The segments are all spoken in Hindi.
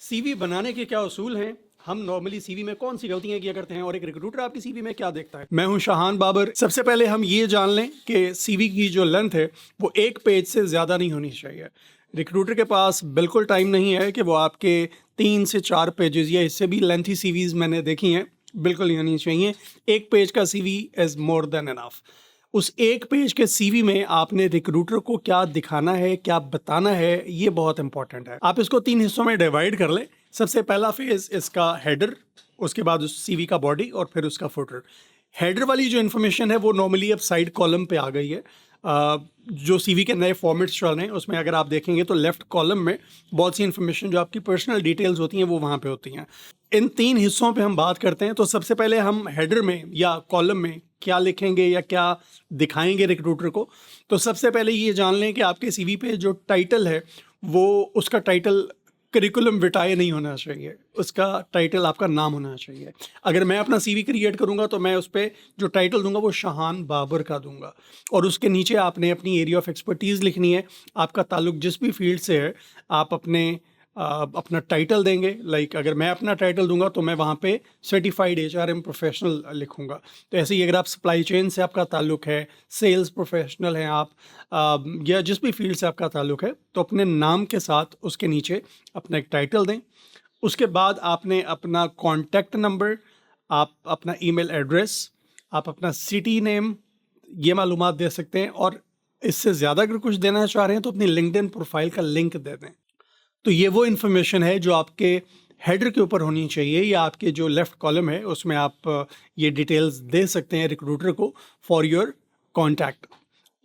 सीवी बनाने के क्या उसूल हैं? हम नॉर्मली सीवी में कौन सी गलतियां किया करते हैं और एक रिक्रूटर आपकी सीवी में क्या देखता है? मैं हूं शाहान बाबर। सबसे पहले हम ये जान लें कि सीवी की जो लेंथ है वो एक पेज से ज़्यादा नहीं होनी चाहिए। रिक्रूटर के पास बिल्कुल टाइम नहीं है कि वो आपके 3 से 4 पेजेस या इससे भी लेंथी सीवीज मैंने देखी हैं, बिल्कुल नहीं होनी चाहिए। एक पेज का CV is more than enough. उस एक पेज के सीवी में आपने रिक्रूटर को क्या दिखाना है, क्या बताना है, ये बहुत इंपॉर्टेंट है। आप इसको 3 हिस्सों में डिवाइड कर लें। सबसे पहला फेज इसका हेडर, उसके बाद उस सीवी का बॉडी और फिर उसका फुटर। हेडर वाली जो इन्फॉर्मेशन है वो नॉर्मली अब साइड कॉलम पे आ गई है। जो सीवी के नए फॉर्मेट्स चल रहे हैं उसमें अगर आप देखेंगे तो लेफ्ट कॉलम में बहुत सी इन्फॉर्मेशन जो आपकी पर्सनल डिटेल्स होती हैं वो वहाँ पे होती हैं। इन 3 हिस्सों पे हम बात करते हैं। तो सबसे पहले हम हेडर में या कॉलम में क्या लिखेंगे या क्या दिखाएंगे रिक्रूटर को। तो सबसे पहले ये जान लें कि आपके सीवी पे जो टाइटल है वो उसका टाइटल करिकुलम विटाए नहीं होना चाहिए, उसका टाइटल आपका नाम होना चाहिए। अगर मैं अपना सीवी क्रिएट करूंगा तो मैं उस पर जो टाइटल दूंगा वो शाहान बाबर का दूंगा और उसके नीचे आपने अपनी एरिया ऑफ एक्सपर्टीज़ लिखनी है। आपका ताल्लुक जिस भी फील्ड से है आप अपना टाइटल देंगे। लाइक अगर मैं अपना टाइटल दूंगा तो मैं वहाँ पे सर्टिफाइड एचआरएम प्रोफेशनल लिखूंगा। तो ऐसे ही अगर आप सप्लाई चेन से आपका ताल्लुक है, सेल्स प्रोफेशनल हैं आप, या जिस भी फील्ड से आपका ताल्लुक है, तो अपने नाम के साथ उसके नीचे अपना एक टाइटल दें। उसके बाद आपने अपना कॉन्टैक्ट नंबर, आप अपना ईमेल एड्रेस, आप अपना सिटी नेम, ये मालूमात दे सकते हैं। और इससे ज़्यादा अगर कुछ देना चाह रहे हैं तो अपनी लिंक्डइन प्रोफाइल का लिंक दे दें। तो ये वो इन्फॉर्मेशन है जो आपके हेडर के ऊपर होनी चाहिए या आपके जो लेफ्ट कॉलम है उसमें आप ये डिटेल्स दे सकते हैं रिक्रूटर को फॉर योर कॉन्टैक्ट।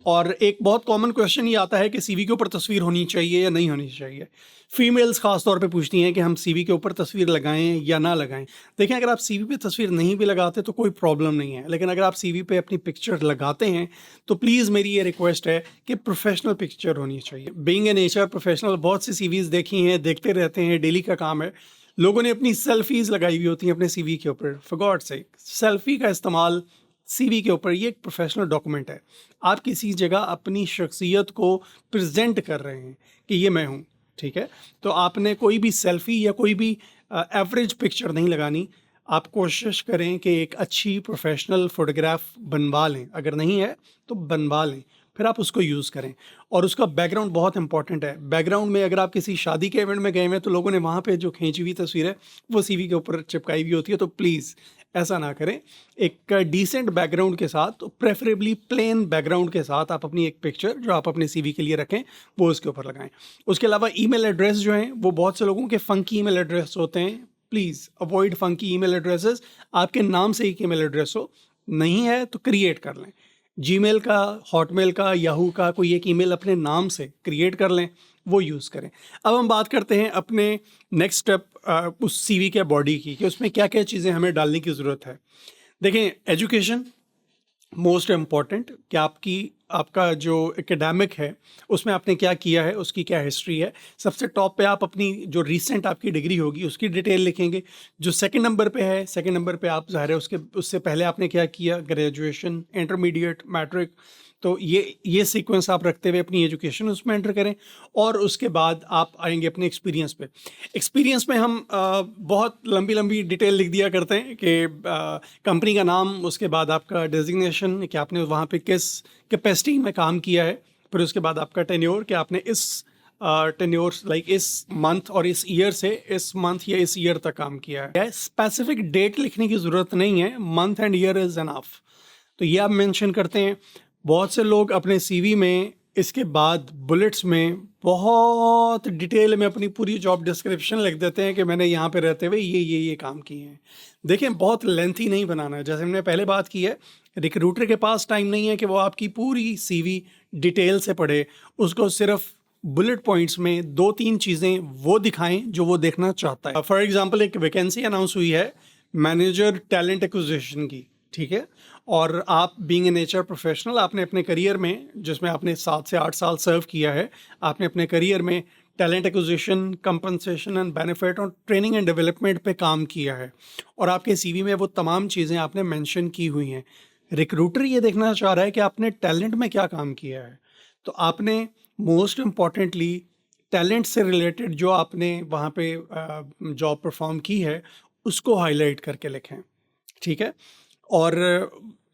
और एक बहुत कॉमन क्वेश्चन ये आता है कि सीवी के ऊपर तस्वीर होनी चाहिए या नहीं होनी चाहिए। फीमेल्स खास तौर पे पूछती हैं कि हम सीवी के ऊपर तस्वीर लगाएं या ना लगाएं। देखें, अगर आप सीवी पे तस्वीर नहीं भी लगाते तो कोई प्रॉब्लम नहीं है, लेकिन अगर आप सीवी पे अपनी पिक्चर लगाते हैं तो प्लीज़ मेरी ये रिक्वेस्ट है कि प्रोफेशनल पिक्चर होनी चाहिए। बीइंग एन एचआर प्रोफेशनल बहुत सी सीवीज़ देखी हैं, देखते रहते हैं, डेली का काम है। लोगों ने अपनी सेल्फीज़ लगाई हुई होती हैं अपने सीवी के ऊपर। फॉर गॉड सेक, सेल्फी का इस्तेमाल सीवी के ऊपर, ये एक प्रोफेशनल डॉक्यूमेंट है। आप किसी जगह अपनी शख्सियत को प्रेजेंट कर रहे हैं कि ये मैं हूँ, ठीक है। तो आपने कोई भी सेल्फी या कोई भी एवरेज पिक्चर नहीं लगानी। आप कोशिश करें कि एक अच्छी प्रोफेशनल फ़ोटोग्राफ बनवा लें, अगर नहीं है तो बनवा लें, फिर आप उसको यूज़ करें। और उसका बैकग्राउंड बहुत इंपॉर्टेंट है। बैकग्राउंड में अगर आप किसी शादी के इवेंट में गए हैं तो लोगों ने वहाँ पे जो खींची हुई तस्वीर है वो सीवी के ऊपर चिपकाई हुई होती है, तो प्लीज़ ऐसा ना करें। एक डिसेंट बैकग्राउंड के साथ, प्रेफरेबली प्लेन बैकग्राउंड के साथ आप अपनी एक पिक्चर जो आप अपने सीवी के लिए रखें वो उसके ऊपर लगाएं। उसके अलावा ईमेल एड्रेस जो हैं वो बहुत से लोगों के फंकी ईमेल एड्रेस होते हैं। Please avoid funky email addresses. आपके नाम से एक ईमेल एड्रेस हो, नहीं है तो क्रिएट कर लें। जीमेल का, हॉटमेल का, याहू का कोई एक ईमेल अपने नाम से क्रिएट कर लें, वो यूज़ करें। अब हम बात करते हैं अपने नेक्स्ट स्टेप उस सीवी के बॉडी की, कि उसमें क्या क्या चीज़ें हमें डालने की ज़रूरत है। देखें, एजुकेशन मोस्ट इम्पॉर्टेंट, कि आपका जो एकेडमिक है उसमें आपने क्या किया है, उसकी क्या हिस्ट्री है। सबसे टॉप पे आप अपनी जो रीसेंट आपकी डिग्री होगी उसकी डिटेल लिखेंगे। जो सेकंड नंबर पे है, सेकंड नंबर पे आप ज़ाहिर है उससे पहले आपने क्या किया, ग्रेजुएशन, इंटरमीडिएट, मैट्रिक। तो ये सीक्वेंस आप रखते हुए अपनी एजुकेशन उसमें एंटर करें। और उसके बाद आप आएंगे अपने एक्सपीरियंस पे। एक्सपीरियंस में हम बहुत लंबी लंबी डिटेल लिख दिया करते हैं कि कंपनी का नाम, उसके बाद आपका डेजिग्नेशन कि आपने वहाँ पे किस कैपेसिटी में काम किया है, फिर उसके बाद आपका टेन्योर कि आपने इस टेन्योर लाइक इस मंथ और इस ईयर से इस मंथ या इस ईयर तक काम किया है। स्पेसिफिक डेट लिखने की ज़रूरत नहीं है, month and year is enough. तो ये आप मेंशन करते हैं। बहुत से लोग अपने सीवी में इसके बाद बुलेट्स में बहुत डिटेल में अपनी पूरी जॉब डिस्क्रिप्शन लिख देते हैं कि मैंने यहाँ पे रहते हुए ये काम किए हैं। देखें, बहुत लेंथी नहीं बनाना है। जैसे हमने पहले बात की है, रिक्रूटर के पास टाइम नहीं है कि वो आपकी पूरी सीवी डिटेल से पढ़े। उसको सिर्फ बुलेट पॉइंट्स में 2-3 चीज़ें वो दिखाएं जो वो देखना चाहता है। फॉर एग्जांपल, एक वैकेंसी अनाउंस हुई है मैनेजर टैलेंट एक्विजिशन की, ठीक है। और आप बीइंग ए नेचर प्रोफेशनल, आपने अपने करियर में, जिसमें आपने 7 से 8 साल सर्व किया है, आपने अपने करियर में talent acquisition, compensation and benefit और ट्रेनिंग एंड डेवलपमेंट पे काम किया है और आपके सीवी में वो तमाम चीज़ें आपने मेंशन की हुई हैं। रिक्रूटर ये देखना चाह रहा है कि आपने टैलेंट में क्या काम किया है। तो आपने मोस्ट इम्पॉर्टेंटली टैलेंट से रिलेटेड जो आपने वहाँ पे जॉब परफॉर्म की है उसको हाईलाइट करके लिखें, ठीक है। और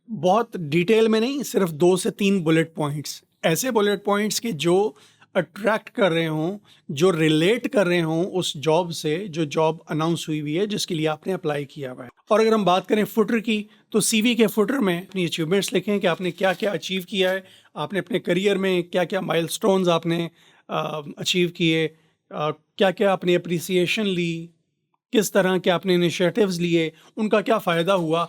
बहुत डिटेल में नहीं, सिर्फ 2 से 3 बुलेट पॉइंट्स, ऐसे बुलेट पॉइंट्स के जो अट्रैक्ट कर रहे हों, जो रिलेट कर रहे हों उस जॉब से जो जॉब अनाउंस हुई हुई है जिसके लिए आपने अप्लाई किया हुआ है। और अगर हम बात करें फुटर की, तो सीवी के फुटर में अपनी अचीवमेंट्स लिखें कि आपने क्या क्या अचीव किया है, आपने अपने करियर में क्या क्या माइलस्टोन्स आपने अचीव किए, क्या क्या आपने अप्रिसिएशन ली, किस तरह के आपने इनिशिएटिव्स लिए, उनका क्या फ़ायदा हुआ,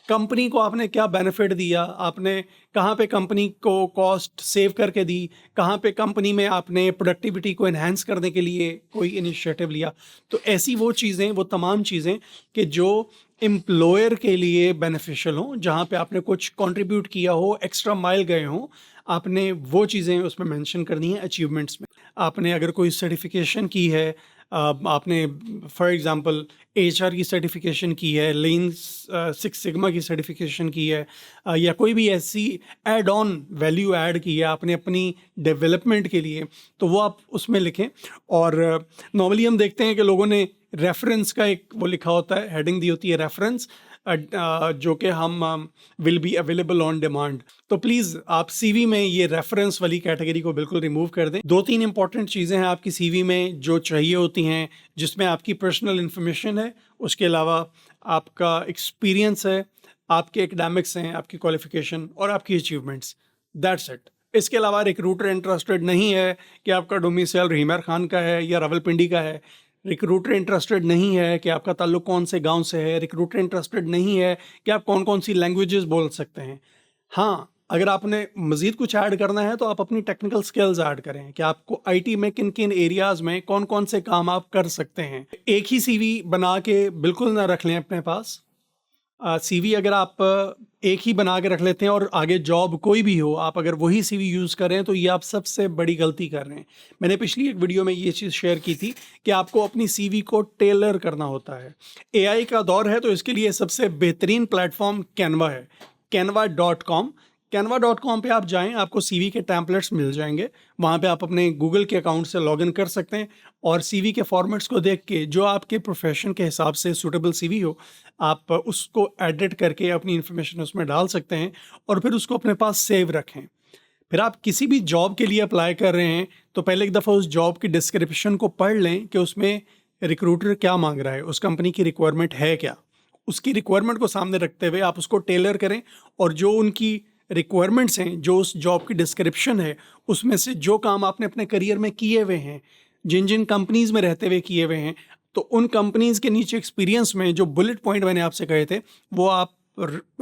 कंपनी को आपने क्या बेनिफिट दिया, आपने कहाँ पे कंपनी को कॉस्ट सेव करके दी, कहाँ पे कंपनी में आपने प्रोडक्टिविटी को एनहांस करने के लिए कोई इनिशिएटिव लिया। तो ऐसी वो चीज़ें, वो तमाम चीज़ें कि जो एम्प्लॉयर के लिए बेनिफिशियल हों, जहाँ पे आपने कुछ कंट्रीब्यूट किया हो, एक्स्ट्रा माइल गए हों, आपने वो चीज़ें उसमें मेंशन करनी है अचीवमेंट्स में। आपने अगर कोई सर्टिफिकेशन की है, आपने फॉर एग्जांपल एचआर की सर्टिफिकेशन की है, लीन सिक्स सिग्मा की सर्टिफिकेशन की है, या कोई भी ऐसी ऐड ऑन वैल्यू ऐड की है आपने अपनी डेवलपमेंट के लिए, तो वो आप उसमें लिखें। और नॉर्मली हम देखते हैं कि लोगों ने रेफरेंस का एक वो लिखा होता है, हेडिंग दी होती है रेफरेंस, जो कि हम will be available on demand. तो प्लीज़ आप सीवी में ये रेफरेंस वाली कैटेगरी को बिल्कुल रिमूव कर दें। 2-3 इंपॉर्टेंट चीज़ें हैं आपकी सीवी में जो चाहिए होती हैं, जिसमें आपकी पर्सनल इन्फॉर्मेशन है, उसके अलावा आपका एक्सपीरियंस है, आपके एकेडमिक्स हैं, आपकी क्वालिफिकेशन और आपकी अचीवमेंट्स, दैट्स इट। इसके अलावा रिक्रूटर इंटरेस्टेड नहीं है कि आपका डोमिसाइल रहीमर खान का है या रावलपिंडी का है, रिक्रूटर इंटरेस्टेड नहीं है कि आपका ताल्लुक कौन से गांव से है, रिक्रूटर इंटरेस्टेड नहीं है कि आप कौन कौन सी लैंग्वेजेस बोल सकते हैं। हाँ, अगर आपने मज़ीद कुछ ऐड करना है तो आप अपनी टेक्निकल स्किल्स ऐड करें कि आपको आईटी में किन किन एरियाज़ में कौन कौन से काम आप कर सकते हैं। एक ही सीवी बना के बिल्कुल ना रख लें अपने पास। सीवी अगर आप एक ही बना के रख लेते हैं और आगे जॉब कोई भी हो, आप अगर वही सीवी यूज़ करें तो ये आप सबसे बड़ी गलती कर रहे हैं। मैंने पिछली एक वीडियो में ये चीज़ शेयर की थी कि आपको अपनी सीवी को टेलर करना होता है। एआई का दौर है तो इसके लिए सबसे बेहतरीन प्लेटफॉर्म कैनवा है, canva.com। canva.com पे आप जाएं, आपको सीवी के टेम्पलेट्स मिल जाएंगे। वहाँ पे आप अपने गूगल के अकाउंट से लॉगिन कर सकते हैं और सीवी के फॉर्मेट्स को देख के जो आपके प्रोफेशन के हिसाब से सूटेबल सीवी हो, आप उसको एडिट करके अपनी इन्फॉर्मेशन उसमें डाल सकते हैं और फिर उसको अपने पास सेव रखें। फिर आप किसी भी जॉब के लिए अप्लाई कर रहे हैं तो पहले एक दफ़ा उस जॉब की डिस्क्रिप्शन को पढ़ लें कि उसमें रिक्रूटर क्या मांग रहा है, उस कंपनी की रिक्वायरमेंट है क्या। उसकी रिक्वायरमेंट को सामने रखते हुए आप उसको टेलर करें और जो उनकी रिक्वायरमेंट्स हैं, जो उस जॉब की डिस्क्रिप्शन है, उसमें से जो काम आपने अपने करियर में किए हुए हैं, जिन जिन कंपनीज़ में रहते हुए किए हुए हैं, तो उन कंपनीज़ के नीचे एक्सपीरियंस में जो बुलेट पॉइंट मैंने आपसे कहे थे वो आप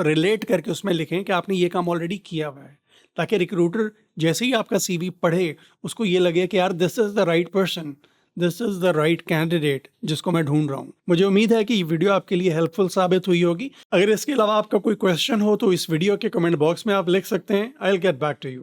रिलेट करके उसमें लिखें कि आपने ये काम ऑलरेडी किया हुआ है, ताकि रिक्रूटर जैसे ही आपका सीवी पढ़े उसको ये लगे कि यार this is the right person, this is the right candidate जिसको मैं ढूंढ रहा हूँ। मुझे उम्मीद है कि ये वीडियो आपके लिए हेल्पफुल साबित हुई होगी। अगर इसके अलावा आपका कोई क्वेश्चन हो तो इस वीडियो के कमेंट बॉक्स में आप लिख सकते हैं। I will get back to you.